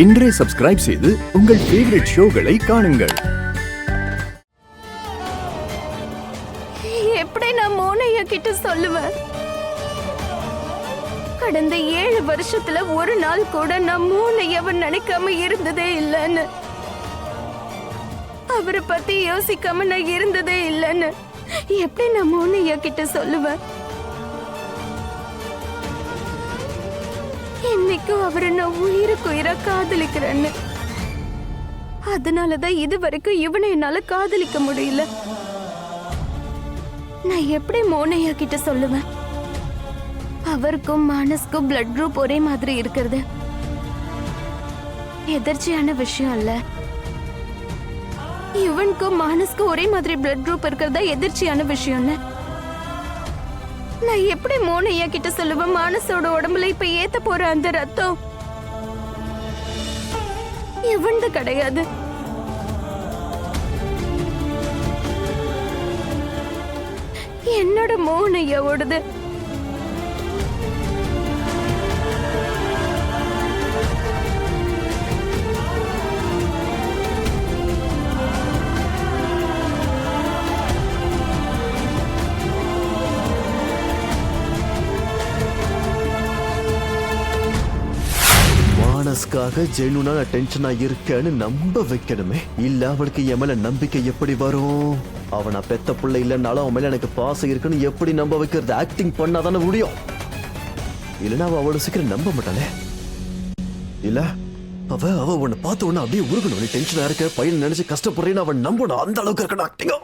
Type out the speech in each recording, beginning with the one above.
இன்றே சப்ஸ்கிரைப் செய்து உங்கள் ஃபேவரட் ஷோகளை காணுங்கள். எப்படி நான் மோனையா கிட்ட சொல்லுவேன்? கடந்த 7 வருஷத்துல ஒரு நாள் கூட நான் மோனையாவை நினைக்காம இருந்ததே இல்லைன்னு, அவரை பத்தி யோசிக்காம நான் இருந்ததே இல்லைன்னு எப்படி நான் மோனையா கிட்ட சொல்லுவேன்? என்னைக்கும் அவரை நான் உயிருக்கு உயிரா காதலிக்கிறேன்னு. அதனாலதான் இது வரைக்கும் இவனை என்னால காதலிக்க முடியல. நான் எப்படி மோனையா கிட்ட சொல்லுவேன்? அவருக்கும் மானஸ்க்கும் பிளட் குரூப் ஒரே மாதிரி இருக்கிறது எதிர்ச்சியான விஷயம் இல்ல. இவனுக்கும் மானஸ்க்கும் ஒரே மாதிரி பிளட் குரூப் இருக்கிறதா எதிர்ச்சியான விஷயம் இல்ல. நான் எப்படி மோனையா கிட்ட சொல்லுவேன்? மானஸோட உடம்புல இப்ப ஏத்த போற அந்த ரத்தம் இவன்து கிடையாது. என்னோட மோனையாவோடது. மானஸ்காக ஜெனுனா டென்ஷனா இருக்கேன்னு நம்ப வைக்கணுமே. இல்ல அவளுக்கு என் மேல நம்பிக்கை எப்படி வரும்? அவனா பெத்த பிள்ளை இல்லைன்னாலும் அவன் மேல எனக்கு பாசம் இருக்குன்னு எப்படி நம்ப வைக்கிறது? ஆக்டிங் பண்ணாதானே முடியும். இல்லைன்னா அவ அவ்வளவு சீக்கிரம் நம்ப மாட்டாளே. இல்ல அவ உன்னை பார்த்த உடனே அப்படியே உருகணும். நீ டென்ஷனா இருக்க, பையன் நினைச்சு கஷ்டப்படுறேன்னு அவன் நம்பணும். அந்த அளவுக்கு இருக்கணும் ஆக்டிங்.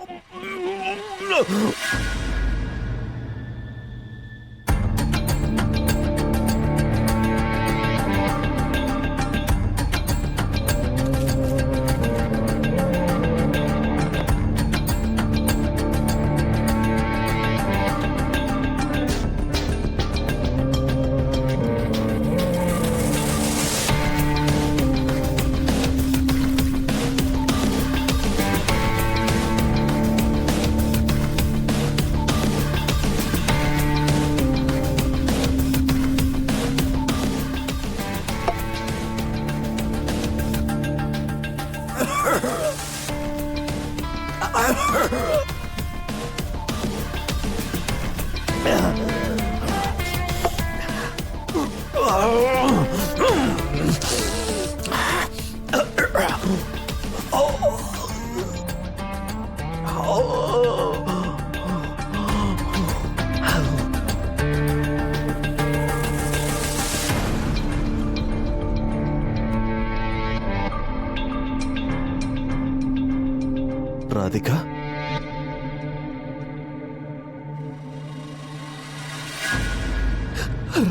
ராதிகா,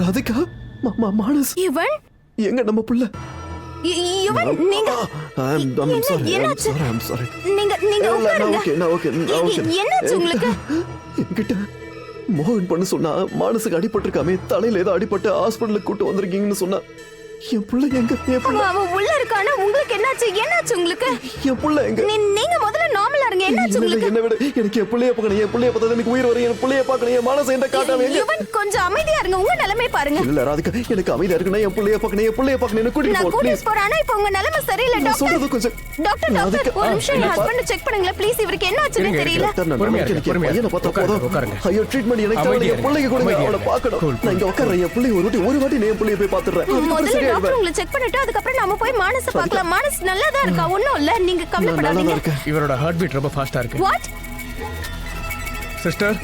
ராதிகா, மானஸ் இவன் எங்க நம்ம புள்ள? இவன் நீங்க நீங்க என்னாச்சு உங்களுக்கு? என்கிட்ட மோகன் பண்ண சொன்னா மானசுக்கு அடிபட்டிருக்காமே, தலையில ஏதோ அடிபட்டு ஹாஸ்பிடலுக்கு கூட்டு வந்திருக்கீங்கன்னு சொன்னா. என் புள்ள எங்க? அவன் உள்ள இருக்கானா? உங்களுக்கு என்னாச்சு உங்களுக்கு? என் புள்ள எங்க? நீங்க முதல்ல நார்மலா இருங்க. என்னாச்சு உங்களுக்கு? என்ன விட எனக்கு என் புள்ளைய பார்க்கணும். என் புள்ளைய பார்த்தா எனக்கு உயிர் வரும். என் புள்ளைய பார்க்கணும். என் மனசை என்ன காட்டாம இவன் கொஞ்சம் அமைதியா இருங்க. உங்க நிலைமை பாருங்க. இல்ல ராதிகா, எனக்கு அமைதியா இருக்குன்னா என் புள்ளைய பார்க்கணும். என் புள்ளைய பார்க்கணும். என்ன கூட்டிட்டு போ. ஆனா இப்போ உங்க நிலைமை சரியில்லை டாக்டர். சொல்றது கொஞ்சம் டாக்டர் ஒரு நிமிஷம் என் ஹஸ்பண்ட் செக் பண்ணுங்க ப்ளீஸ். இவருக்கு என்ன ஆச்சுன்னு தெரியல. பையனை பார்த்தா போதும். ஐயோ ட்ரீட்மெண்ட் எனக்கு தேவை. என் புள்ளைய கொடுங்க. அவளை பார்க்கணும். நான் இங்க உட்கார்றேன். என் புள்ளைய ஒரு வாட்டி என் புள்ளைய போய் பார்த்துறேன். முதல்ல டாக்டர் உங்களை செக் பண்ணிட்டு அதுக்கப்புறம் நாம போய் மானஸ பார்க்கலாம். மானஸ் நல்லா தான் இருக்கா, ஒண்ணும் இல்ல. நீங்க கவலைப்படாதீங்க. இவரோட ஹார்ட் பீட் ரொம்ப ஃபாஸ்டா இருக்கு. வாட் சிஸ்டர்,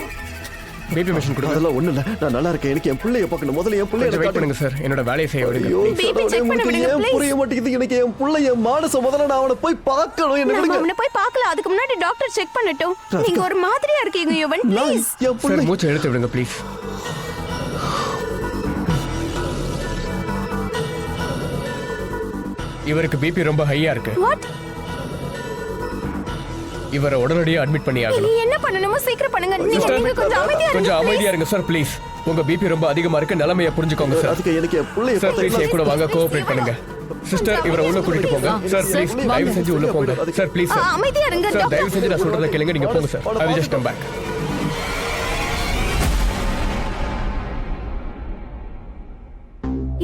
பேபி மெஷின் கொடுங்க. அதெல்லாம் ஒண்ணு இல்ல, நான் நல்லா இருக்கேன். எனக்கு என் புள்ளைய பார்க்கணும். முதல்ல என் புள்ளைய வெயிட் பண்ணுங்க சார், என்னோட வேலையை செய்ய விடுங்க. பேபி செக் பண்ண விடுங்க ப்ளீஸ். புரிய மாட்டேங்குது எனக்கு. என் புள்ளைய மானஸ முதல்ல நான் அவனை போய் பார்க்கணும். என்ன விடுங்க. அவனை போய் பார்க்கலாம். அதுக்கு முன்னாடி டாக்டர் செக் பண்ணட்டும். நீங்க ஒரு மாதிரியா இருக்கீங்க யுவன், ப்ளீஸ். என் புள்ள சார் மூச்சை இழுத்து விடுங்க ப்ளீஸ். இவருக்கு பிபி ரொம்ப ஹையா இருக்கு. வாட்? இவரை உடனடியாக அட்மிட் பண்ணி ஆகணும். நீ என்ன பண்ணணுமோ சீக்கிரம் பண்ணுங்க. நீங்க கொஞ்சம் அமைதியா இருங்க சார் ப்ளீஸ். உங்க பிபி ரொம்ப அதிகமா இருக்கு, நிலைமையை புரிஞ்சுக்கோங்க சார். அதுக்கு எனக்கு என் புள்ளைய சார் ப்ளீஸ் என் கூட வாங்க, கோஆபரேட் பண்ணுங்க. சிஸ்டர், இவரை உள்ள கூட்டிட்டு போங்க. சார் ப்ளீஸ் தயவு செஞ்சு உள்ள போங்க. சார் ப்ளீஸ் அமைதியா இருங்க. சார் தயவு செஞ்சு நான் சொல்றத கேளுங்க. நீங்க போங்க sir. I will just come back.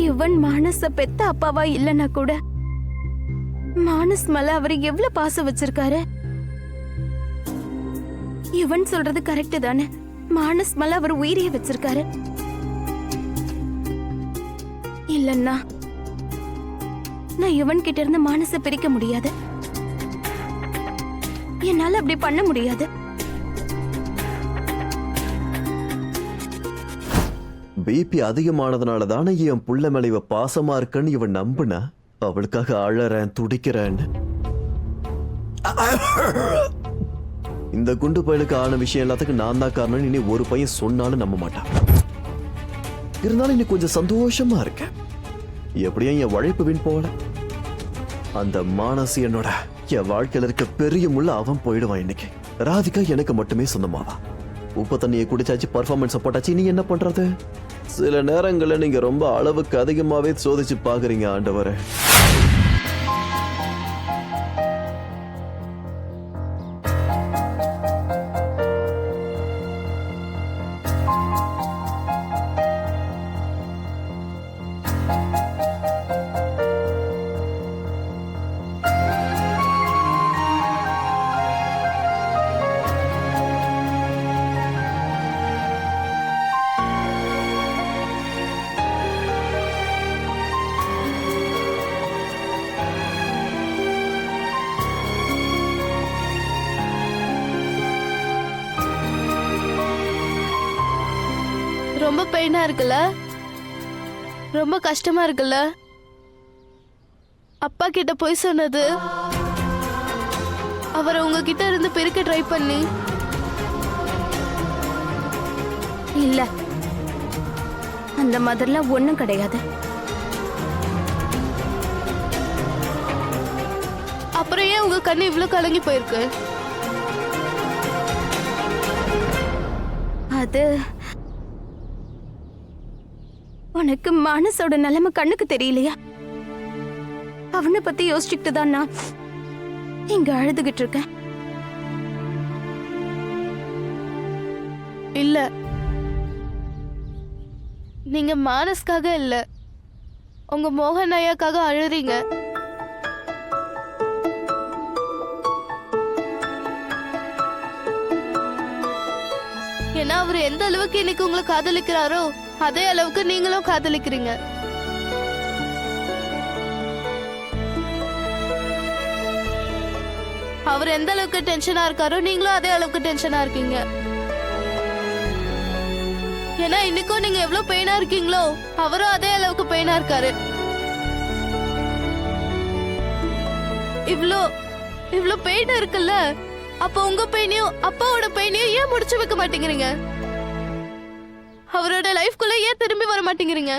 இவன் மானஸ பெத்த அப்பாவா இல்லனா கூட மானஸ் மேல அவர் எவ்வளவு பாசம் வச்சிருக்காரு. இவன் சொல்றது கரெக்ட் தானே. மானஸ் மேல அவர் உயிரையே வச்சிருக்காரு. இல்லன்னா நான் இவன் கிட்ட இருந்து மானஸ பிரிக்க முடியாது. என்னால அப்படி பண்ண முடியாது. பிபி அதிகமானதுனால தானே என் புள்ள மேல இவ பாசமா இருக்குன்னு இவன் நம்புனா. அவளுக்காக அழறேன், துடிக்கிறேன். இந்த குண்டு பயலுக்கு ஆன விஷயம் எல்லாத்துக்கும் நான் தான் காரணம். இனி ஒரு பையன் சொன்னாலும் நம்ப மாட்டான். இருந்தாலும் இன்னைக்கு கொஞ்சம் சந்தோஷமா இருக்கேன். எப்படியும் என் உழைப்பு வீண் போகல. அந்த மானசி என்னோட என் வாழ்க்கையில இருக்க பெரிய முள்ள அவன் போயிடுவான். இன்னைக்கு ராதிகா எனக்கு மட்டுமே சொந்தமாவா. உப்பு தண்ணியை குடிச்சாச்சு, பர்ஃபார்மன்ஸ் போட்டாச்சு. நீ என்ன பண்றது? சில நேரங்களில் நீங்க ரொம்ப அளவுக்கு அதிகமாவே சோதிச்சு பாக்குறீங்க ஆண்டவரே. ரொம்ப பெயினா இருக்குல்ல, ரொம்ப கஷ்டமா இருக்குல்ல. அப்பா கிட்ட போய் சொன்னது, அவரை உங்ககிட்ட இருந்து பிரிக்க ட்ரை பண்ணி. இல்ல, அந்த மாதிரிலாம் ஒண்ணும் கிடையாது. அப்புறம் ஏன் உங்க கண்ணு இவ்வளவு கலங்கி போயிருக்கு? அது உனக்கு மனசோட நிலைமை கண்ணுக்கு தெரியலையா? அவனை பத்தி யோசிச்சுக்கிட்டு தான் நான் இங்க அழுதுகிட்டு இருக்கேன். இல்ல, நீங்க மானஸ்காக இல்ல, உங்க மோகன் ஐயாக்காக அழுறீங்க. ஏன்னா அவர் எந்த அளவுக்கு இன்னைக்கு உங்களை காதலிக்கிறாரோ அதே அளவுக்கு நீங்களும் காதலிக்கிறீங்க. அவர் எந்த அளவுக்கு டென்ஷனா இருக்காரோ நீங்களும் அதே அளவுக்கு டென்ஷனா இருக்கீங்க. ஏன்னா இன்னைக்கும் நீங்க எவ்வளவு பெயினா இருக்கீங்களோ அவரும் அதே அளவுக்கு பெயினா இருக்காரு. இவ்ளோ பெயின் இருக்குல்ல, அப்ப உங்க பெயினையும் அப்பாவோட பெயினையும் ஏன் முடிச்சு வைக்க மாட்டேங்கிறீங்க? அவரோட லைஃப்குள்ள ஏன் திரும்பி வர மாட்டேங்கிறீங்க?